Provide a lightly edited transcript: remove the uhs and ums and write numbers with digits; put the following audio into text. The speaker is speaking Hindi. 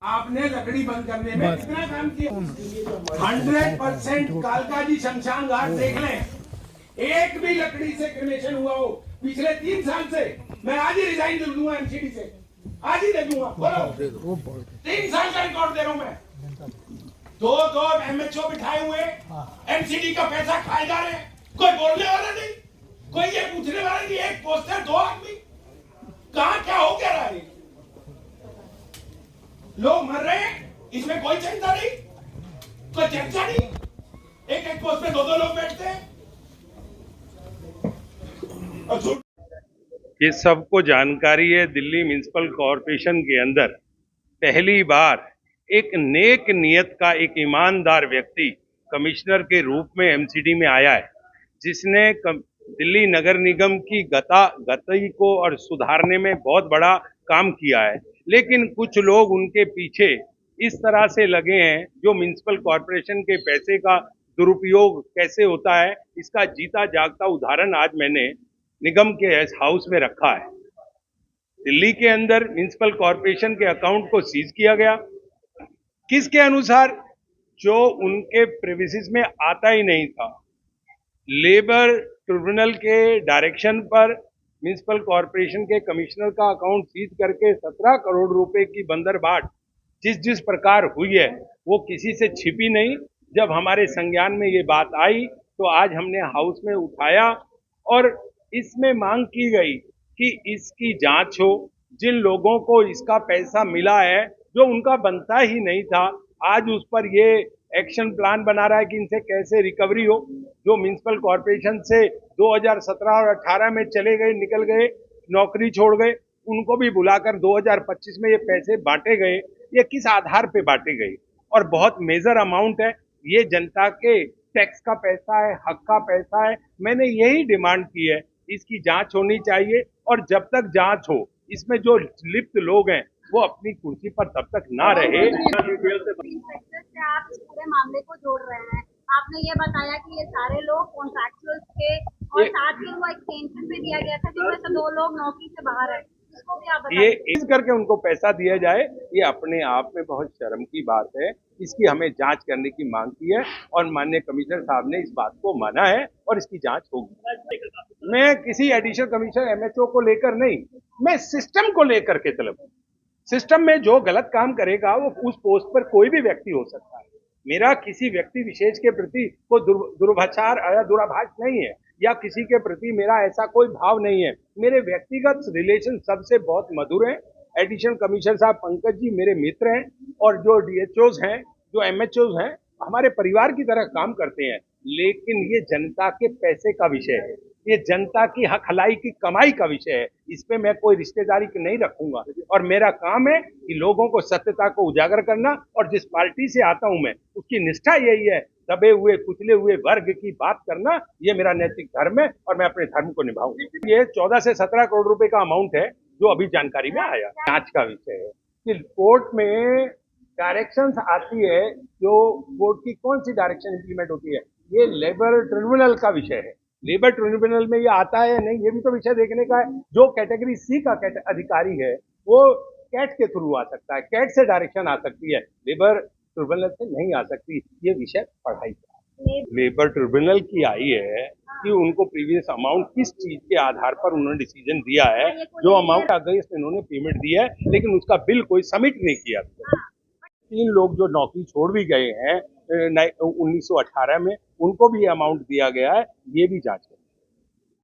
आपने लकड़ी बंद करने में कितना काम किया। 100% कालका जी शमशान घाट देख लें, एक भी लकड़ी से क्रिमेशन हुआ हो पिछले 3 साल से, मैं आज ही रिजाइन दे दूंगा एमसीडी से, आज ही दे दूंगा। बोलो 3 साल का रिकॉर्ड दे रहा हूं मैं। दो एमएचओ बिठाए हुए, एमसीडी का पैसा खाए जा रहे हैं, कोई बोलने वाला नहीं, कोई ये पूछने वाला नहीं। एक पोस्टर 2 आदमी, कहां क्या हो क्या रहा है? लोग मर रहे हैं, इसमें कोई चिंता नहीं, कोई चर्चा नहीं। एक पोस्ट पे 2 लोग बैठते हैं। ये सबको जानकारी है, दिल्ली म्युनिसिपल कॉरपोरेशन के अंदर पहली बार एक नेक नियत का, एक ईमानदार व्यक्ति कमिश्नर के रूप में एमसीडी में आया है, जिसने दिल्ली नगर निगम की गति को और सुधारने में बहुत बड़ा काम किया है। लेकिन कुछ लोग उनके पीछे इस तरह से लगे हैं, जो म्युनिसिपल कॉरपोरेशन के पैसे का दुरुपयोग कैसे होता है, इसका जीता जागता उदाहरण आज मैंने निगम के हाउस में रखा है। दिल्ली के अंदर म्युनिसिपल कॉरपोरेशन के अकाउंट को सीज किया गया, किसके अनुसार? जो उनके प्रेमिसेस में आता ही नहीं था। लेबर ट्रिब्यूनल के डायरेक्शन पर म्युनिसिपल कॉरपोरेशन के कमिश्नर का अकाउंट सीज करके 17 करोड़ रुपए की बंदरबाट जिस प्रकार हुई है, वो किसी से छिपी नहीं। जब हमारे संज्ञान में ये बात आई तो आज हमने हाउस में उठाया और इसमें मांग की गई कि इसकी जांच हो। जिन लोगों को इसका पैसा मिला है, जो उनका बनता ही नहीं था, आज उस पर ये एक्शन प्लान बना रहा है कि इनसे कैसे रिकवरी हो। जो म्युनिसिपल कॉरपोरेशन से 2017 और 18 में चले गए, निकल गए, नौकरी छोड़ गए, उनको भी बुलाकर 2025 में ये पैसे बांटे गए। ये किस आधार पे बांटे गए? और बहुत मेजर अमाउंट है, ये जनता के टैक्स का पैसा है, हक का पैसा है। मैंने यही डिमांड की है, इसकी जांच होनी चाहिए और जब तक जांच हो, इसमें जो लिप्त लोग हैं वो अपनी कुर्सी पर तब तक ना रहे। आप इस पूरे मामले को जोड़ रहे हैं, आपने ये बताया कि ये सारे लोग कॉन्ट्रैक्चुअल थे और साथ ही वो एक्सटेंशन पे दिया गया था, जिसमें से 2 लोग नौकरी से बाहर है। इसको भी आप ये इस करके उनको पैसा दिया जाए, ये अपने आप में बहुत शर्म की बात है। इसकी हमें जांच करने की मांग की है और माननीय कमिश्नर साहब ने इस बात को माना है और इसकी जांच होगी। मैं किसी एडिशनल कमिश्नर एमएचओ को लेकर नहीं, मैं सिस्टम को लेकर के तलब। सिस्टम में जो गलत काम करेगा वो उस पोस्ट पर कोई भी व्यक्ति हो सकता है। मेरा किसी व्यक्ति विशेष के प्रति कोई दुर्भाषार या दुराभास नहीं है, या किसी के प्रति मेरा ऐसा कोई भाव नहीं है। मेरे व्यक्तिगत रिलेशन सबसे बहुत मधुर हैं। एडिशनल कमिश्नर साहब पंकज जी मेरे मित्र हैं और जो डीएचओज हैं, जो एमएचओज हैं, हमारे परिवार की तरह काम करते हैं। लेकिन ये जनता के पैसे का विषय है, ये जनता की हक हलाई की कमाई का विषय है। इस पे मैं कोई रिश्तेदारी नहीं रखूंगा और मेरा काम है कि लोगों को सत्यता को उजागर करना, और जिस पार्टी से आता हूं मैं, उसकी निष्ठा यही है, दबे हुए कुचले हुए वर्ग की बात करना, ये मेरा नैतिक धर्म है और मैं अपने धर्म को निभाऊंगा। ये 14 से 17 करोड़ रुपए का अमाउंट है जो अभी जानकारी में आया। जांच का विषय है कि कोर्ट में डायरेक्शंस आती है, जो कोर्ट की कौन सी डायरेक्शन इंप्लीमेंट होती है, ये लेबर ट्रिब्यूनल का विषय है। लेबर ट्रिब्यूनल में ये आता है नहीं, ये भी तो विषय देखने का है। जो कैटेगरी सी का अधिकारी है वो कैट के थ्रू आ सकता है, कैट से डायरेक्शन आ सकती है, लेबर ट्रिब्यूनल से नहीं आ सकती। ये विषय पढ़ाई का लेबर ट्रिब्यूनल की आई है कि उनको प्रीवियस अमाउंट किस चीज के आधार पर उन्होंने डिसीजन दिया है। जो अमाउंट अगस्त में उन्होंने पेमेंट दिया है, लेकिन उसका बिल कोई सबमिट नहीं किया। 3 लोग जो नौकरी छोड़ भी गए हैं 1918 में, उनको भी अमाउंट दिया गया है, ये भी जांच